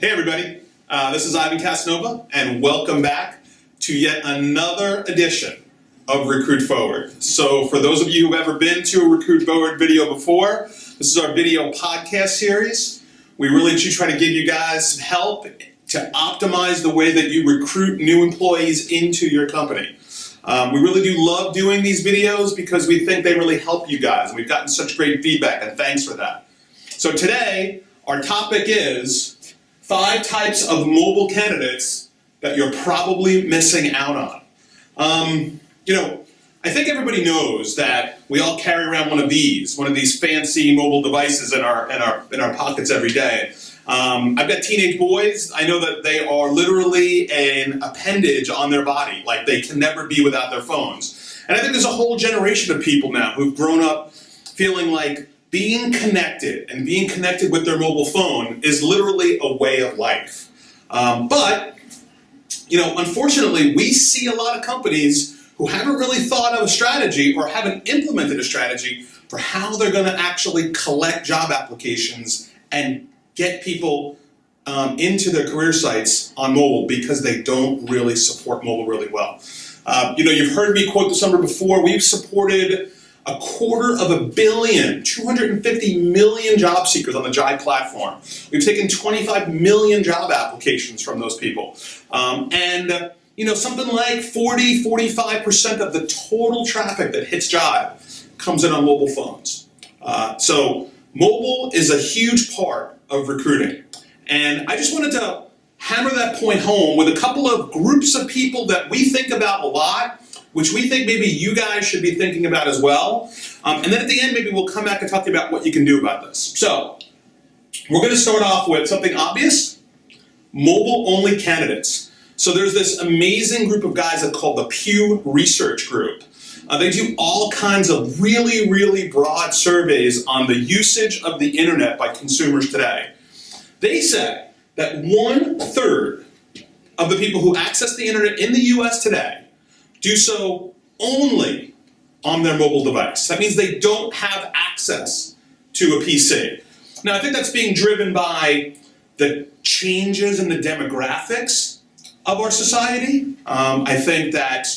Hey everybody, this is Ivan Casanova, and welcome back to yet another edition of Recruit Forward. So for those of you who've ever been to a Recruit Forward video before, this is our video podcast series. We really do try to give you guys some help to optimize the way that you recruit new employees into your company. We really do love doing these videos because we think they really help you guys, and we've gotten such great feedback, and thanks for that. So today, our topic is 5 types of mobile candidates that you're probably missing out on. I think everybody knows that we all carry around one of these fancy mobile devices in our pockets every day. I've got teenage boys. I know that they are literally an appendage on their body, like they can never be without their phones. And I think there's a whole generation of people now who've grown up feeling like being connected and being connected with their mobile phone is literally a way of life. But unfortunately, we see a lot of companies who haven't really thought of a strategy or haven't implemented a strategy for how they're going to actually collect job applications and get people into their career sites on mobile, because they don't really support mobile really well. You've heard me quote this number before. We've supported 250 million job seekers on the Jive platform. We've taken 25 million job applications from those people. Something like 40-45% of the total traffic that hits Jive comes in on mobile phones. So mobile is a huge part of recruiting. And I just wanted to hammer that point home with a couple of groups of people that we think about a lot, which we think maybe you guys should be thinking about as well. And then at the end, maybe we'll come back and talk to you about what you can do about this. So we're going to start off with something obvious: mobile-only candidates. So there's this amazing group of guys that called the Pew Research Group. They do all kinds of really, really broad surveys on the usage of the internet by consumers today. They say that 1/3 of the people who access the internet in the US today do so only on their mobile device. That means they don't have access to a PC. Now, I think that's being driven by the changes in the demographics of our society. I think that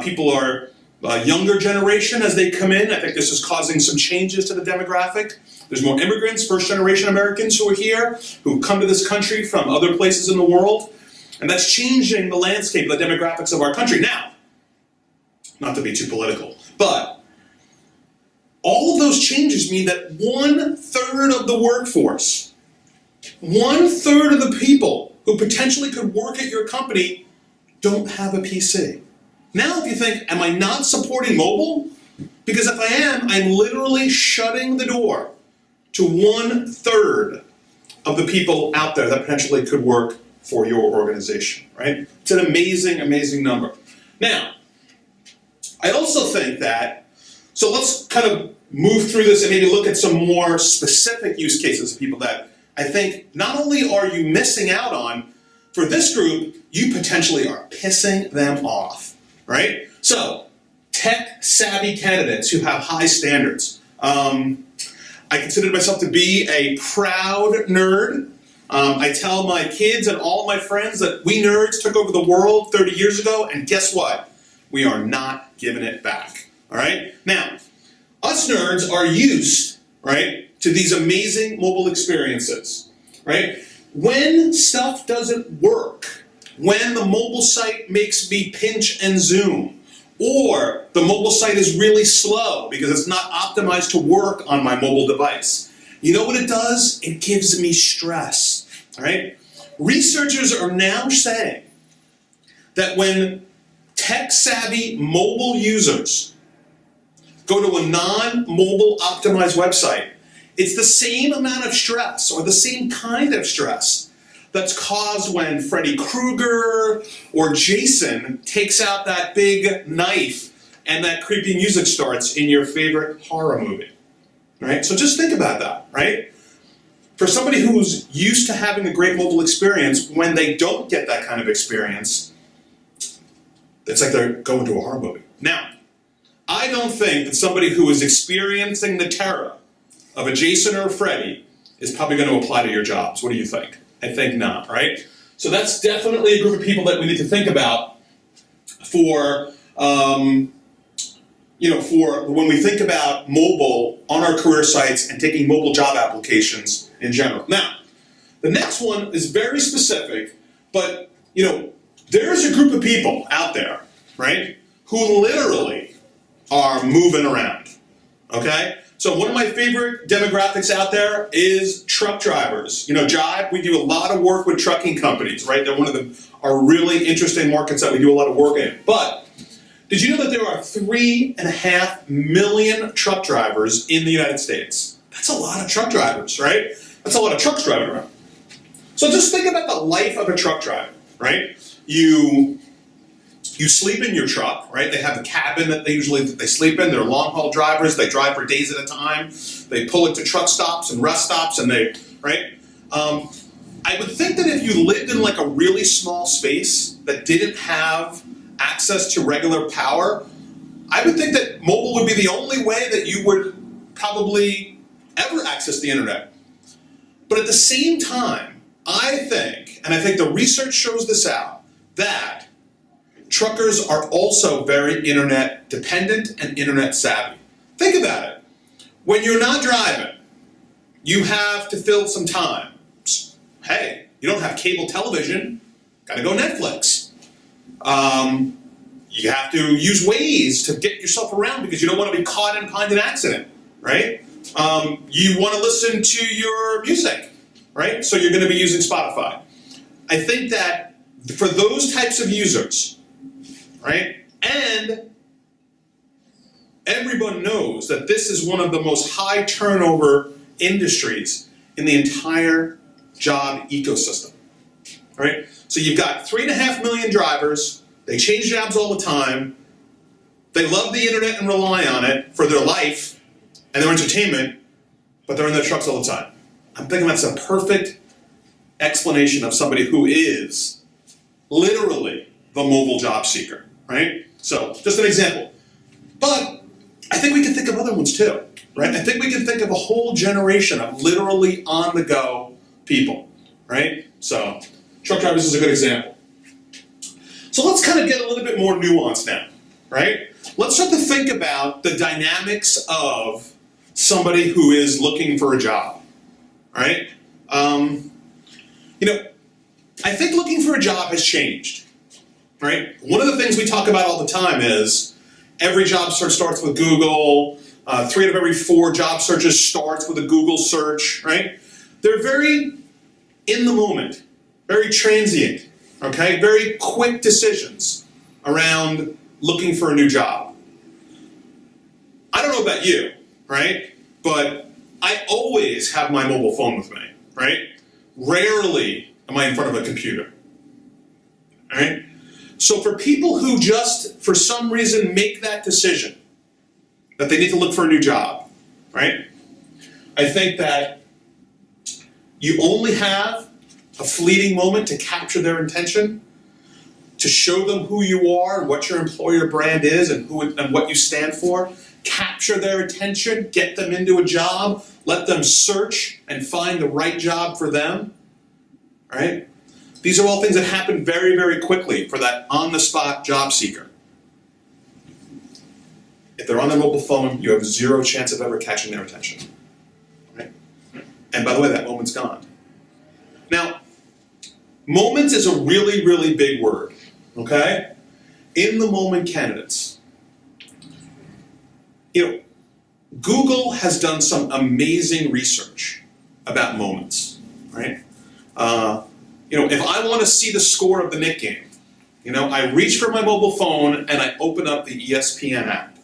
people are a younger generation as they come in. I think this is causing some changes to the demographic. There's more immigrants, first-generation Americans who are here, who come to this country from other places in the world. And that's changing the landscape, the demographics of our country. Now, not to be too political, but all of those changes mean that 1/3 of the workforce, 1/3 of the people who potentially could work at your company don't have a PC. Now, if you think, am I not supporting mobile? Because if I am, I'm literally shutting the door to 1/3 of the people out there that potentially could work for your organization, right? It's an amazing, amazing number. Now, I also think that, so let's kind of move through this and maybe look at some more specific use cases of people that I think not only are you missing out on, for this group, you potentially are pissing them off, right? So, tech-savvy candidates who have high standards. I consider myself to be a proud nerd. I tell my kids and all my friends that we nerds took over the world 30 years ago, and guess what? We are not giving it back, all right? Now, us nerds are used, right, to these amazing mobile experiences, right? When stuff doesn't work, when the mobile site makes me pinch and zoom, or the mobile site is really slow because it's not optimized to work on my mobile device, you know what it does? It gives me stress, all right? Researchers are now saying that when tech-savvy mobile users go to a non-mobile optimized website, it's the same amount of stress, or the same kind of stress, that's caused when Freddy Krueger or Jason takes out that big knife and that creepy music starts in your favorite horror movie, right? So just think about that, right? For somebody who's used to having a great mobile experience, when they don't get that kind of experience, it's like they're going to a horror movie. Now, I don't think that somebody who is experiencing the terror of a Jason or a Freddy is probably going to apply to your jobs. What do you think? I think not, right? So that's definitely a group of people that we need to think about for, for when we think about mobile on our career sites and taking mobile job applications in general. Now, the next one is very specific, but there's a group of people out there, right, who literally are moving around, okay? So one of my favorite demographics out there is truck drivers. Jive, we do a lot of work with trucking companies, right? They're one of our really interesting markets that we do a lot of work in. But did you know that there are 3.5 million truck drivers in the United States? That's a lot of truck drivers, right? That's a lot of trucks driving around. So just think about the life of a truck driver, right? You sleep in your truck, right? They have a cabin that they sleep in. They're long haul drivers. They drive for days at a time. They pull it to truck stops and rest stops, and right? I would think that if you lived in like a really small space that didn't have access to regular power, I would think that mobile would be the only way that you would probably ever access the internet. But at the same time, I think the research shows this out, that truckers are also very internet dependent and internet savvy. Think about it. When you're not driving, you have to fill some time. Hey, you don't have cable television, gotta go Netflix. You have to use Waze to get yourself around because you don't want to be caught in behind an accident, right? You want to listen to your music, right? So you're going to be using Spotify. I think that for those types of users, right, and everyone knows that this is one of the most high turnover industries in the entire job ecosystem, right? So you've got 3.5 million drivers. They change jobs all the time. They love the internet and rely on it for their life and their entertainment, but they're in their trucks all the time. I'm thinking that's a perfect explanation of somebody who is literally the mobile job seeker, right? So, just an example. But I think we can think of other ones too, right? I think we can think of a whole generation of literally on-the-go people, right? So, truck drivers is a good example. So let's kind of get a little bit more nuanced now, right? Let's start to think about the dynamics of somebody who is looking for a job, right? I think looking for a job has changed, right? One of the things we talk about all the time is every job search starts with Google. 3 out of every 4 job searches starts with a Google search, right? They're very in the moment, very transient. Okay, very quick decisions around looking for a new job. I don't know about you, right? But I always have my mobile phone with me, right? Rarely am I in front of a computer, right? So for people who just, for some reason, make that decision that they need to look for a new job, right? I think that you only have a fleeting moment to capture their intention, to show them who you are and what your employer brand is and what you stand for. Capture their attention, get them into a job, let them search and find the right job for them, right? These are all things that happen very, very quickly for that on-the-spot job seeker. If they're on their mobile phone, you have 0 chance of ever catching their attention, right? And by the way, that moment's gone. Now, moments is a really, really big word, okay? In the moment candidates. Google has done some amazing research about moments, right? If I want to see the score of the Knicks game, I reach for my mobile phone and I open up the ESPN app.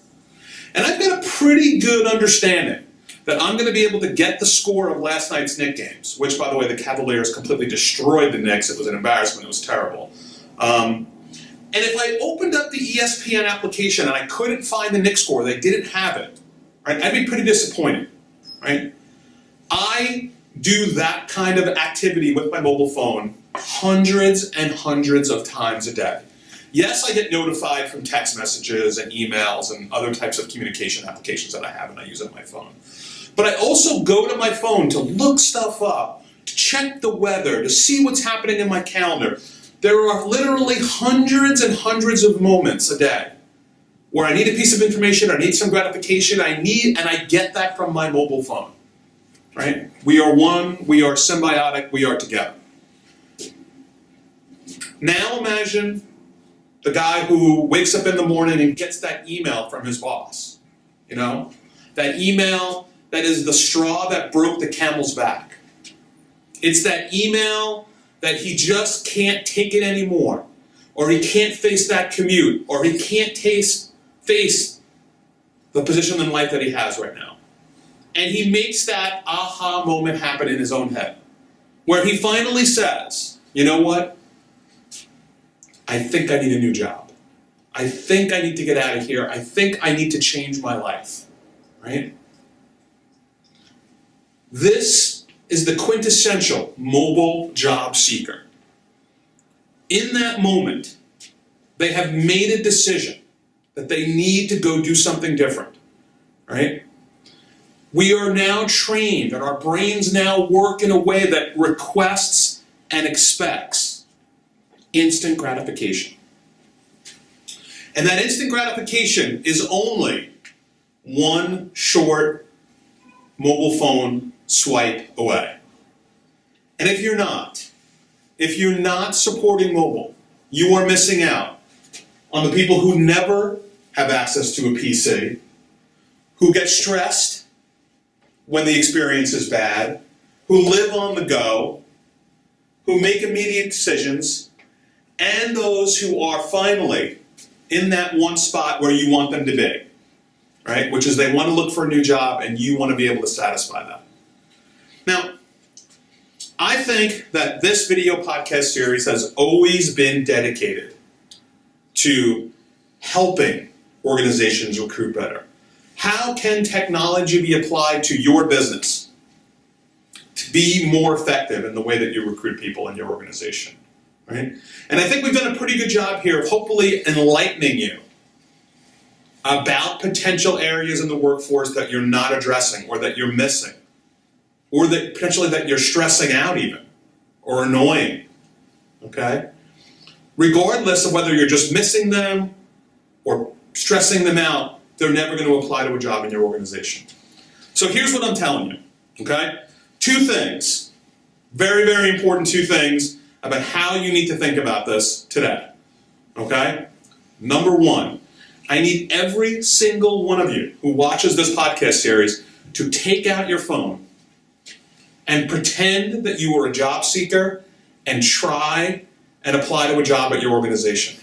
And I've got a pretty good understanding that I'm going to be able to get the score of last night's Knicks games, which, by the way, the Cavaliers completely destroyed the Knicks. It was an embarrassment. It was terrible. And if I opened up the ESPN application and I couldn't find the Knicks score, they didn't have it, right? I'd be pretty disappointed, right? I do that kind of activity with my mobile phone hundreds and hundreds of times a day. Yes, I get notified from text messages and emails and other types of communication applications that I have and I use on my phone. But I also go to my phone to look stuff up to check the weather, to see what's happening in my calendar. There are literally hundreds and hundreds of moments a day where I need a piece of information, I need some gratification, and I get that from my mobile phone, right? We are one, we are symbiotic, we are together. Now imagine the guy who wakes up in the morning and gets that email from his boss, that email that is the straw that broke the camel's back. It's that email that he just can't take it anymore, or he can't face that commute, or he can't face the position in life that he has right now. And he makes that aha moment happen in his own head, where he finally says, you know what? I think I need a new job. I think I need to get out of here. I think I need to change my life, right? This is the quintessential mobile job seeker. In that moment, they have made a decision that they need to go do something different, right? We are now trained, and our brains now work in a way that requests and expects instant gratification. And that instant gratification is only one short mobile phone swipe away. And if you're not supporting mobile, you are missing out on the people who never have access to a PC, who get stressed when the experience is bad, who live on the go, who make immediate decisions, and those who are finally in that one spot where you want them to be, right? Which is they want to look for a new job and you want to be able to satisfy that. Now, I think that this video podcast series has always been dedicated to helping organizations recruit better. How can technology be applied to your business to be more effective in the way that you recruit people in your organization, right? And I think we've done a pretty good job here of hopefully enlightening you about potential areas in the workforce that you're not addressing or that you're missing, or that potentially that you're stressing out even, or annoying, okay? Regardless of whether you're just missing them or stressing them out, they're never going to apply to a job in your organization. So here's what I'm telling you, okay? Two things, very, very important two things about how you need to think about this today, okay? Number one, I need every single one of you who watches this podcast series to take out your phone and pretend that you are a job seeker and try and apply to a job at your organization.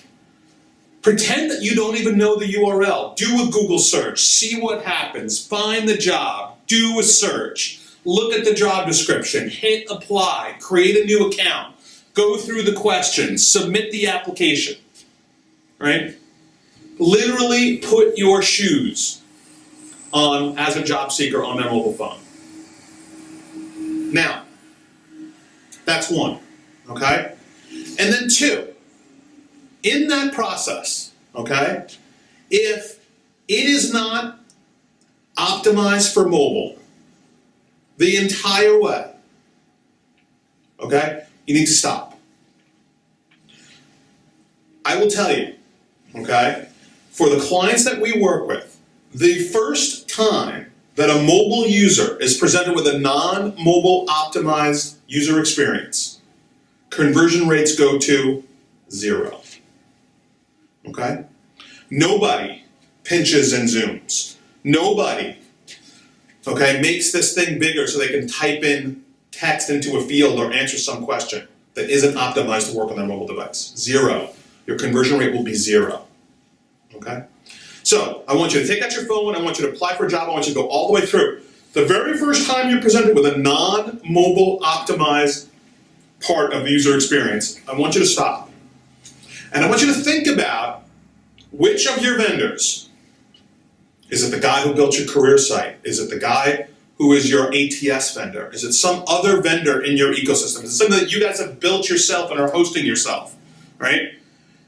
Pretend that you don't even know the URL. Do a Google search, see what happens, find the job, do a search, look at the job description, hit apply, create a new account, go through the questions, submit the application, right? Literally put your shoes on as a job seeker on their mobile phone. Now, that's one, okay? And then two, in that process, okay, if it is not optimized for mobile the entire way, okay, you need to stop. I will tell you, okay, for the clients that we work with, the first time that a mobile user is presented with a non-mobile optimized user experience, conversion rates go to 0. Okay? Nobody pinches and zooms. Nobody, okay, makes this thing bigger so they can type in text into a field or answer some question that isn't optimized to work on their mobile device. 0. Your conversion rate will be 0. Okay? So, I want you to take out your phone, I want you to apply for a job, I want you to go all the way through. The very first time you're presented with a non-mobile optimized part of the user experience, I want you to stop. And I want you to think about which of your vendors, is it the guy who built your career site? Is it the guy who is your ATS vendor? Is it some other vendor in your ecosystem? Is it something that you guys have built yourself and are hosting yourself, right?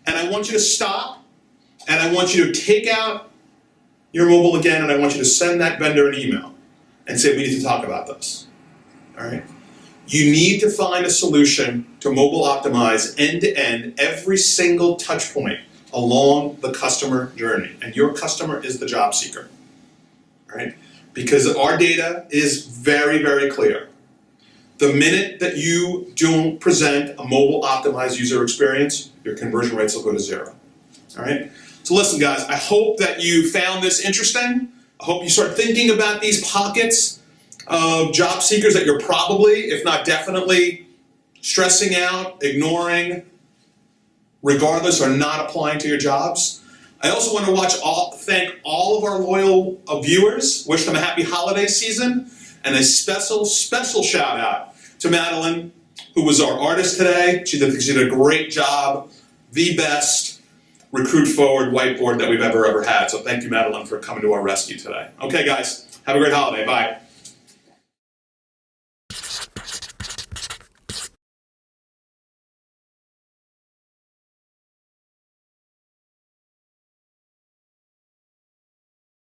And I want you to stop, and I want you to take out your mobile again, and I want you to send that vendor an email and say, we need to talk about this, all right? You need to find a solution to mobile optimize end-to-end every single touch point along the customer journey. And your customer is the job seeker, right? Because our data is very, very clear. The minute that you don't present a mobile optimized user experience, your conversion rates will go to zero, all right? So listen, guys, I hope that you found this interesting. I hope you start thinking about these pockets of job seekers that you're probably, if not definitely, stressing out, ignoring, regardless, or not applying to your jobs. I also want to thank all of our loyal viewers, wish them a happy holiday season, and a special shout out to Madeline, who was our artist today. She did a great job, the best Recruit Forward whiteboard that we've ever had. So thank you, Madeline, for coming to our rescue today. Okay, guys, have a great holiday. Bye.